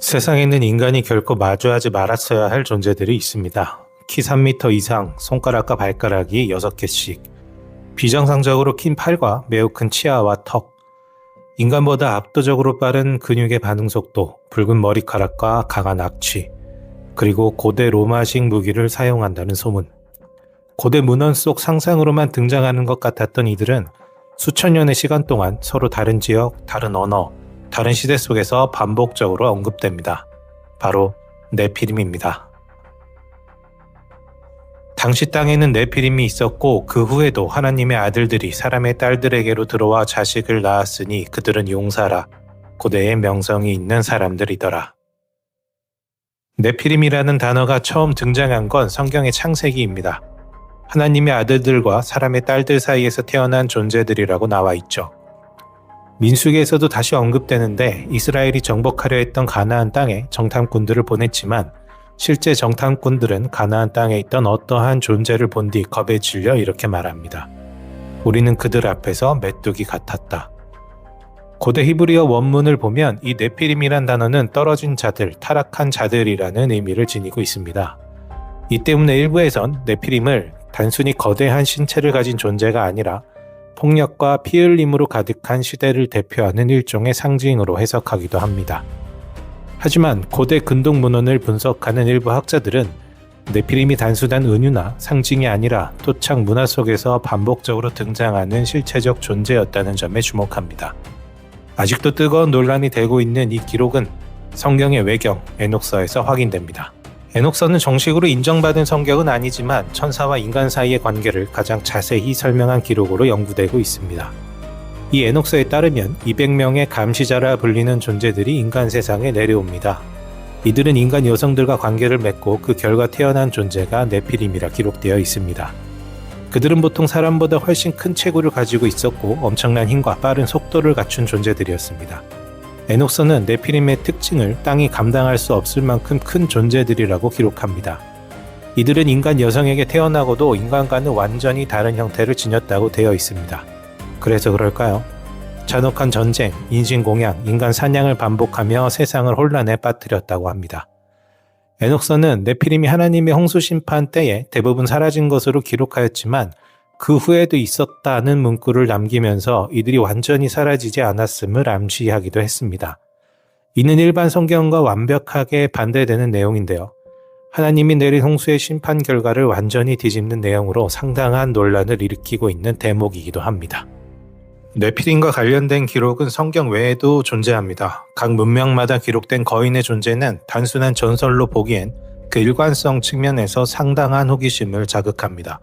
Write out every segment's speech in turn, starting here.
세상에는 인간이 결코 마주하지 말았어야 할 존재들이 있습니다. 키 3m 이상, 손가락과 발가락이 6개씩, 비정상적으로 긴 팔과 매우 큰 치아와 턱, 인간보다 압도적으로 빠른 근육의 반응 속도, 붉은 머리카락과 강한 악취, 그리고 고대 로마식 무기를 사용한다는 소문. 고대 문헌 속 상상으로만 등장하는 것 같았던 이들은 수천 년의 시간 동안 서로 다른 지역, 다른 언어, 다른 시대 속에서 반복적으로 언급됩니다. 바로 네피림입니다. 당시 땅에는 네피림이 있었고 그 후에도 하나님의 아들들이 사람의 딸들에게로 들어와 자식을 낳았으니 그들은 용사라, 고대의 명성이 있는 사람들이더라. 네피림이라는 단어가 처음 등장한 건 성경의 창세기입니다. 하나님의 아들들과 사람의 딸들 사이에서 태어난 존재들이라고 나와 있죠. 민수기에서도 다시 언급되는데 이스라엘이 정복하려 했던 가나안 땅에 정탐꾼들을 보냈지만 실제 정탐꾼들은 가나안 땅에 있던 어떠한 존재를 본 뒤 겁에 질려 이렇게 말합니다. 우리는 그들 앞에서 메뚜기 같았다. 고대 히브리어 원문을 보면 이 네피림이란 단어는 떨어진 자들, 타락한 자들이라는 의미를 지니고 있습니다. 이 때문에 일부에선 네피림을 단순히 거대한 신체를 가진 존재가 아니라 폭력과 피 흘림으로 가득한 시대를 대표하는 일종의 상징으로 해석하기도 합니다. 하지만 고대 근동 문헌을 분석하는 일부 학자들은 네피림이 단순한 은유나 상징이 아니라 토착 문화 속에서 반복적으로 등장하는 실체적 존재였다는 점에 주목합니다. 아직도 뜨거운 논란이 되고 있는 이 기록은 성경의 외경, 에녹서에서 확인됩니다. 에녹서는 정식으로 인정받은 성경은 아니지만 천사와 인간 사이의 관계를 가장 자세히 설명한 기록으로 연구되고 있습니다. 이 에녹서에 따르면 200명의 감시자라 불리는 존재들이 인간 세상에 내려옵니다. 이들은 인간 여성들과 관계를 맺고 그 결과 태어난 존재가 네피림이라 기록되어 있습니다. 그들은 보통 사람보다 훨씬 큰 체구를 가지고 있었고 엄청난 힘과 빠른 속도를 갖춘 존재들이었습니다. 에녹서는 네피림의 특징을 땅이 감당할 수 없을 만큼 큰 존재들이라고 기록합니다. 이들은 인간 여성에게 태어나고도 인간과는 완전히 다른 형태를 지녔다고 되어 있습니다. 그래서 그럴까요? 잔혹한 전쟁, 인신공양, 인간 사냥을 반복하며 세상을 혼란에 빠뜨렸다고 합니다. 에녹서는 네피림이 하나님의 홍수 심판 때에 대부분 사라진 것으로 기록하였지만 그 후에도 있었다는 문구를 남기면서 이들이 완전히 사라지지 않았음을 암시하기도 했습니다. 이는 일반 성경과 완벽하게 반대되는 내용인데요. 하나님이 내린 홍수의 심판 결과를 완전히 뒤집는 내용으로 상당한 논란을 일으키고 있는 대목이기도 합니다. 네피림과 관련된 기록은 성경 외에도 존재합니다. 각 문명마다 기록된 거인의 존재는 단순한 전설로 보기엔 그 일관성 측면에서 상당한 호기심을 자극합니다.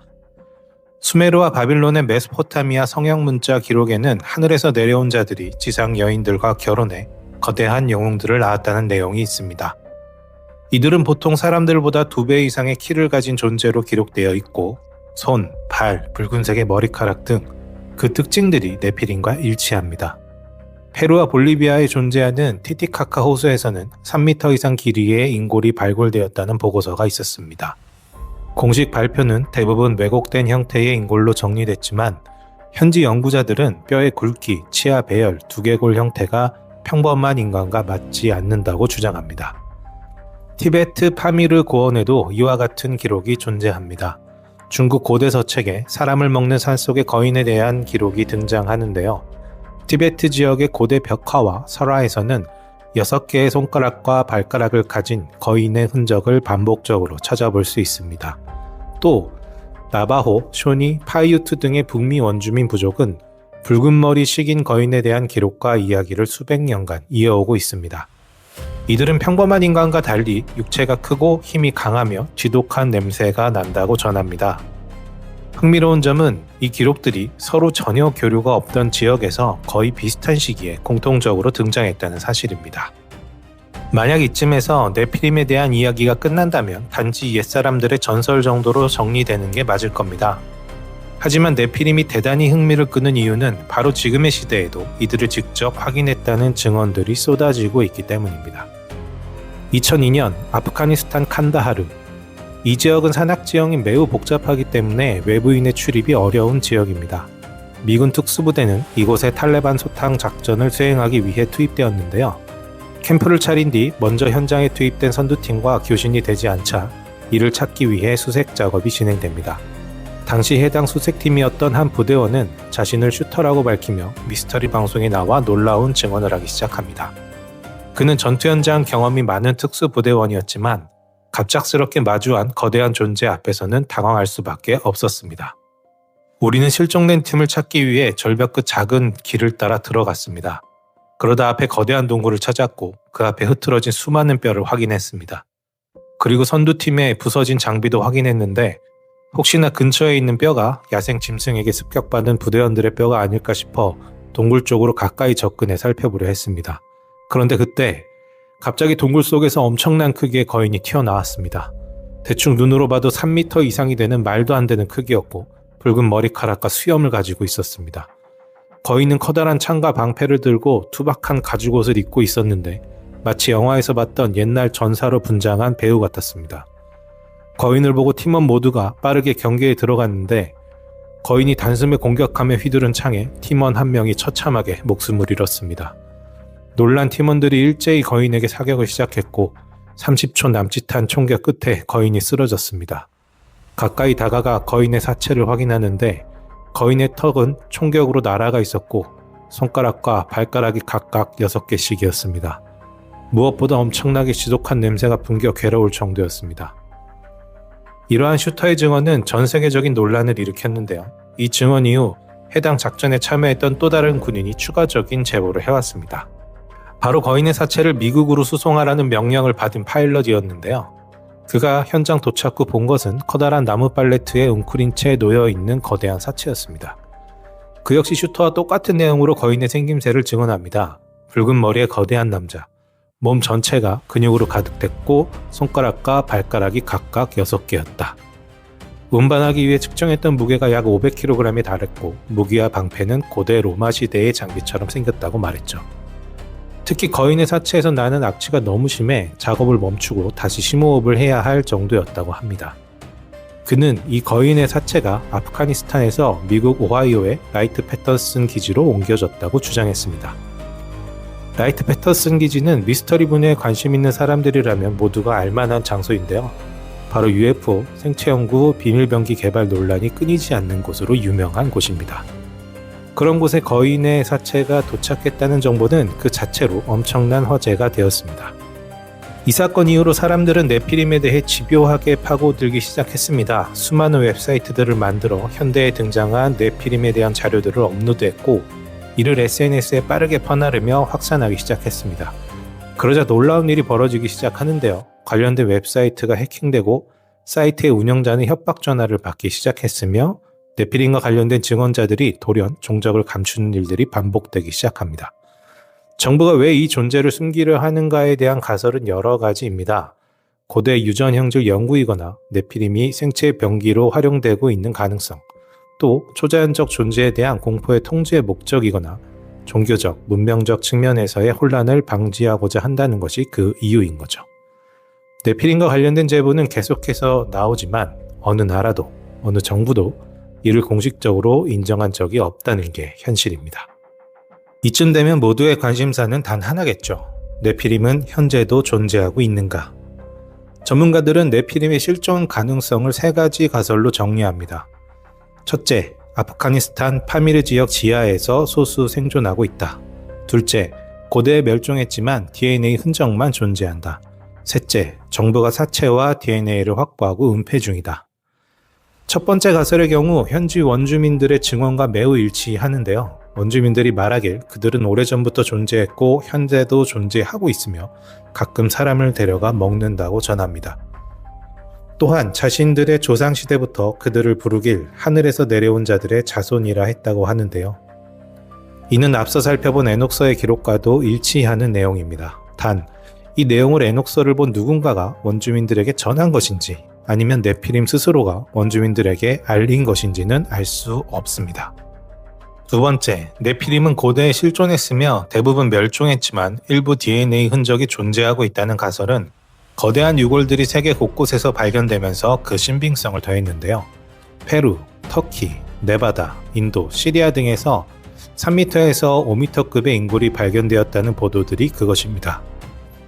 수메르와 바빌론의 메소포타미아 성형 문자 기록에는 하늘에서 내려온 자들이 지상 여인들과 결혼해 거대한 영웅들을 낳았다는 내용이 있습니다. 이들은 보통 사람들보다 2배 이상의 키를 가진 존재로 기록되어 있고 손, 발, 붉은색의 머리카락 등 그 특징들이 네피림과 일치합니다. 페루와 볼리비아에 존재하는 티티카카 호수에서는 3m 이상 길이의 인골이 발굴되었다는 보고서가 있었습니다. 공식 발표는 대부분 왜곡된 형태의 인골로 정리됐지만 현지 연구자들은 뼈의 굵기, 치아 배열, 두개골 형태가 평범한 인간과 맞지 않는다고 주장합니다. 티베트 파미르 고원에도 이와 같은 기록이 존재합니다. 중국 고대 서책에 사람을 먹는 산속의 거인에 대한 기록이 등장하는데요. 티베트 지역의 고대 벽화와 설화에서는 6개의 손가락과 발가락을 가진 거인의 흔적을 반복적으로 찾아볼 수 있습니다. 또 나바호, 쇼니, 파이유트 등의 북미 원주민 부족은 붉은 머리 식인 거인에 대한 기록과 이야기를 수백 년간 이어오고 있습니다. 이들은 평범한 인간과 달리 육체가 크고 힘이 강하며 지독한 냄새가 난다고 전합니다. 흥미로운 점은 이 기록들이 서로 전혀 교류가 없던 지역에서 거의 비슷한 시기에 공통적으로 등장했다는 사실입니다. 만약 이쯤에서 네피림에 대한 이야기가 끝난다면 단지 옛사람들의 전설 정도로 정리되는 게 맞을 겁니다. 하지만 네피림이 대단히 흥미를 끄는 이유는 바로 지금의 시대에도 이들을 직접 확인했다는 증언들이 쏟아지고 있기 때문입니다. 2002년 아프가니스탄 칸다하르. 이 지역은 산악지형이 매우 복잡하기 때문에 외부인의 출입이 어려운 지역입니다. 미군 특수부대는 이곳에 탈레반 소탕 작전을 수행하기 위해 투입되었는데요. 캠프를 차린 뒤 먼저 현장에 투입된 선두팀과 교신이 되지 않자 이를 찾기 위해 수색 작업이 진행됩니다. 당시 해당 수색팀이었던 한 부대원은 자신을 슈터라고 밝히며 미스터리 방송에 나와 놀라운 증언을 하기 시작합니다. 그는 전투 현장 경험이 많은 특수부대원이었지만 갑작스럽게 마주한 거대한 존재 앞에서는 당황할 수밖에 없었습니다. 우리는 실종된 팀을 찾기 위해 절벽 끝 작은 길을 따라 들어갔습니다. 그러다 앞에 거대한 동굴을 찾았고 그 앞에 흐트러진 수많은 뼈를 확인했습니다. 그리고 선두팀의 부서진 장비도 확인했는데 혹시나 근처에 있는 뼈가 야생 짐승에게 습격받은 부대원들의 뼈가 아닐까 싶어 동굴 쪽으로 가까이 접근해 살펴보려 했습니다. 그런데 그때 갑자기 동굴 속에서 엄청난 크기의 거인이 튀어나왔습니다. 대충 눈으로 봐도 3m 이상이 되는 말도 안 되는 크기였고 붉은 머리카락과 수염을 가지고 있었습니다. 거인은 커다란 창과 방패를 들고 투박한 가죽옷을 입고 있었는데 마치 영화에서 봤던 옛날 전사로 분장한 배우 같았습니다. 거인을 보고 팀원 모두가 빠르게 경계에 들어갔는데 거인이 단숨에 공격하며 휘두른 창에 팀원 한 명이 처참하게 목숨을 잃었습니다. 놀란 팀원들이 일제히 거인에게 사격을 시작했고 30초 남짓한 총격 끝에 거인이 쓰러졌습니다. 가까이 다가가 거인의 사체를 확인하는데 거인의 턱은 총격으로 날아가 있었고 손가락과 발가락이 각각 6개씩이었습니다. 무엇보다 엄청나게 지독한 냄새가 풍겨 괴로울 정도였습니다. 이러한 슈터의 증언은 전 세계적인 논란을 일으켰는데요. 이 증언 이후 해당 작전에 참여했던 또 다른 군인이 추가적인 제보를 해왔습니다. 바로 거인의 사체를 미국으로 수송하라는 명령을 받은 파일럿이었는데요. 그가 현장 도착 후 본 것은 커다란 나무 팔레트에 웅크린 채 놓여있는 거대한 사체였습니다. 그 역시 슈터와 똑같은 내용으로 거인의 생김새를 증언합니다. 붉은 머리의 거대한 남자, 몸 전체가 근육으로 가득됐고 손가락과 발가락이 각각 6개였다. 운반하기 위해 측정했던 무게가 약 500kg에 달했고 무기와 방패는 고대 로마 시대의 장비처럼 생겼다고 말했죠. 특히 거인의 사체에서 나는 악취가 너무 심해 작업을 멈추고 다시 심호흡을 해야 할 정도였다고 합니다. 그는 이 거인의 사체가 아프가니스탄에서 미국 오하이오의 라이트 패터슨 기지로 옮겨졌다고 주장했습니다. 라이트 패터슨 기지는 미스터리 분야에 관심 있는 사람들이라면 모두가 알만한 장소인데요. 바로 UFO, 생체연구, 비밀병기 개발 논란이 끊이지 않는 곳으로 유명한 곳입니다. 그런 곳에 거인의 사체가 도착했다는 정보는 그 자체로 엄청난 화제가 되었습니다. 이 사건 이후로 사람들은 네피림에 대해 집요하게 파고들기 시작했습니다. 수많은 웹사이트들을 만들어 현대에 등장한 네피림에 대한 자료들을 업로드했고 이를 SNS에 빠르게 퍼나르며 확산하기 시작했습니다. 그러자 놀라운 일이 벌어지기 시작하는데요. 관련된 웹사이트가 해킹되고 사이트의 운영자는 협박 전화를 받기 시작했으며 네피림과 관련된 증언자들이 돌연 종적을 감추는 일들이 반복되기 시작합니다. 정부가 왜 이 존재를 숨기려 하는가에 대한 가설은 여러 가지입니다. 고대 유전 형질 연구이거나 네피림이 생체 병기로 활용되고 있는 가능성, 또 초자연적 존재에 대한 공포의 통제 목적이거나 종교적, 문명적 측면에서의 혼란을 방지하고자 한다는 것이 그 이유인 거죠. 네피림과 관련된 제보는 계속해서 나오지만 어느 나라도, 어느 정부도 이를 공식적으로 인정한 적이 없다는 게 현실입니다. 이쯤 되면 모두의 관심사는 단 하나겠죠. 네피림은 현재도 존재하고 있는가? 전문가들은 네피림의 실존 가능성을 3가지 가설로 정리합니다. 첫째, 아프가니스탄 파미르 지역 지하에서 소수 생존하고 있다. 둘째, 고대에 멸종했지만 DNA 흔적만 존재한다. 셋째, 정부가 사체와 DNA를 확보하고 은폐 중이다. 첫 번째 가설의 경우 현지 원주민들의 증언과 매우 일치하는데요. 원주민들이 말하길 그들은 오래전부터 존재했고 현재도 존재하고 있으며 가끔 사람을 데려가 먹는다고 전합니다. 또한 자신들의 조상시대부터 그들을 부르길 하늘에서 내려온 자들의 자손이라 했다고 하는데요. 이는 앞서 살펴본 에녹서의 기록과도 일치하는 내용입니다. 단, 이 내용을 에녹서를 본 누군가가 원주민들에게 전한 것인지 아니면 네피림 스스로가 원주민들에게 알린 것인지는 알 수 없습니다. 두 번째, 네피림은 고대에 실존했으며 대부분 멸종했지만 일부 DNA 흔적이 존재하고 있다는 가설은 거대한 유골들이 세계 곳곳에서 발견되면서 그 신빙성을 더했는데요. 페루, 터키, 네바다, 인도, 시리아 등에서 3m에서 5m급의 인골이 발견되었다는 보도들이 그것입니다.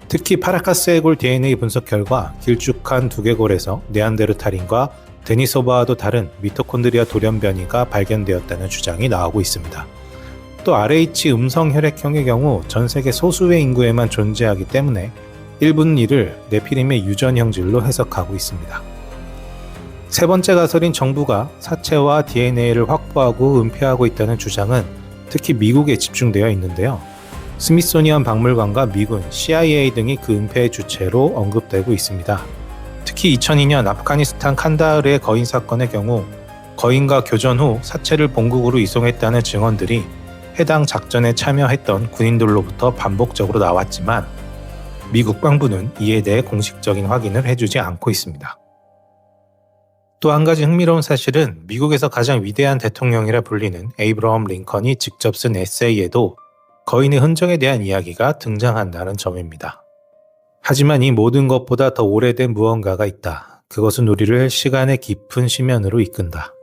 특히 파라카스해골 DNA 분석 결과 길쭉한 두개골에서 네안데르탈인과 데니소바와도 다른 미토콘드리아 돌연변이가 발견되었다는 주장이 나오고 있습니다. 또 RH 음성 혈액형의 경우 전 세계 소수의 인구에만 존재하기 때문에 일부는 이를 네피림의 유전 형질로 해석하고 있습니다. 세 번째 가설인 정부가 사체와 DNA를 확보하고 은폐하고 있다는 주장은 특히 미국에 집중되어 있는데요. 스미소니언 박물관과 미군, CIA 등이 그 은폐의 주체로 언급되고 있습니다. 특히 2002년 아프가니스탄 칸다하르의 거인 사건의 경우 거인과 교전 후 사체를 본국으로 이송했다는 증언들이 해당 작전에 참여했던 군인들로부터 반복적으로 나왔지만 미 국방부는 이에 대해 공식적인 확인을 해주지 않고 있습니다. 또 한 가지 흥미로운 사실은 미국에서 가장 위대한 대통령이라 불리는 에이브러함 링컨이 직접 쓴 에세이에도 거인의 흔적에 대한 이야기가 등장한다는 점입니다. 하지만 이 모든 것보다 더 오래된 무언가가 있다. 그것은 우리를 시간의 깊은 심연으로 이끈다.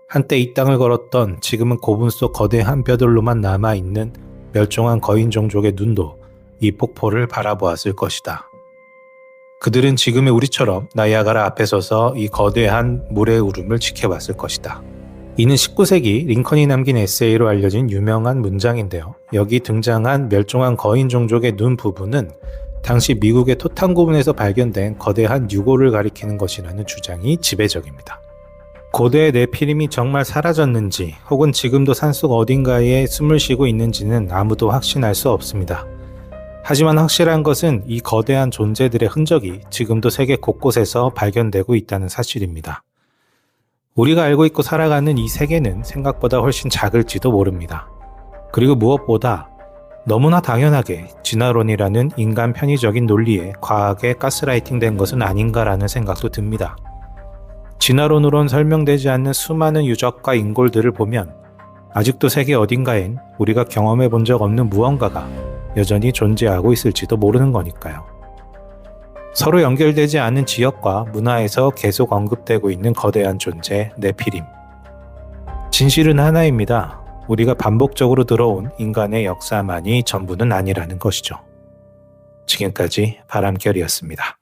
한때 이 땅을 걸었던 지금은 고분 속 거대한 뼈들로만 남아있는 멸종한 거인 종족의 눈도 이 폭포를 바라보았을 것이다. 그들은 지금의 우리처럼 나이아가라 앞에 서서 이 거대한 물의 울음을 지켜봤을 것이다. 이는 19세기 링컨이 남긴 에세이로 알려진 유명한 문장인데요. 여기 등장한 멸종한 거인 종족의 눈 부분은 당시 미국의 토탄고문에서 발견된 거대한 유골을 가리키는 것이라는 주장이 지배적입니다. 고대의 네피림이 정말 사라졌는지 혹은 지금도 산속 어딘가에 숨을 쉬고 있는지는 아무도 확신할 수 없습니다. 하지만 확실한 것은 이 거대한 존재들의 흔적이 지금도 세계 곳곳에서 발견되고 있다는 사실입니다. 우리가 알고 있고 살아가는 이 세계는 생각보다 훨씬 작을지도 모릅니다. 그리고 무엇보다 너무나 당연하게 진화론이라는 인간 편의적인 논리에 과하게 가스라이팅된 것은 아닌가라는 생각도 듭니다. 진화론으론 설명되지 않는 수많은 유적과 인골들을 보면 아직도 세계 어딘가엔 우리가 경험해 본 적 없는 무언가가 여전히 존재하고 있을지도 모르는 거니까요. 서로 연결되지 않은 지역과 문화에서 계속 언급되고 있는 거대한 존재 네피림. 진실은 하나입니다. 우리가 반복적으로 들어온 인간의 역사만이 전부는 아니라는 것이죠. 지금까지 바람결이었습니다.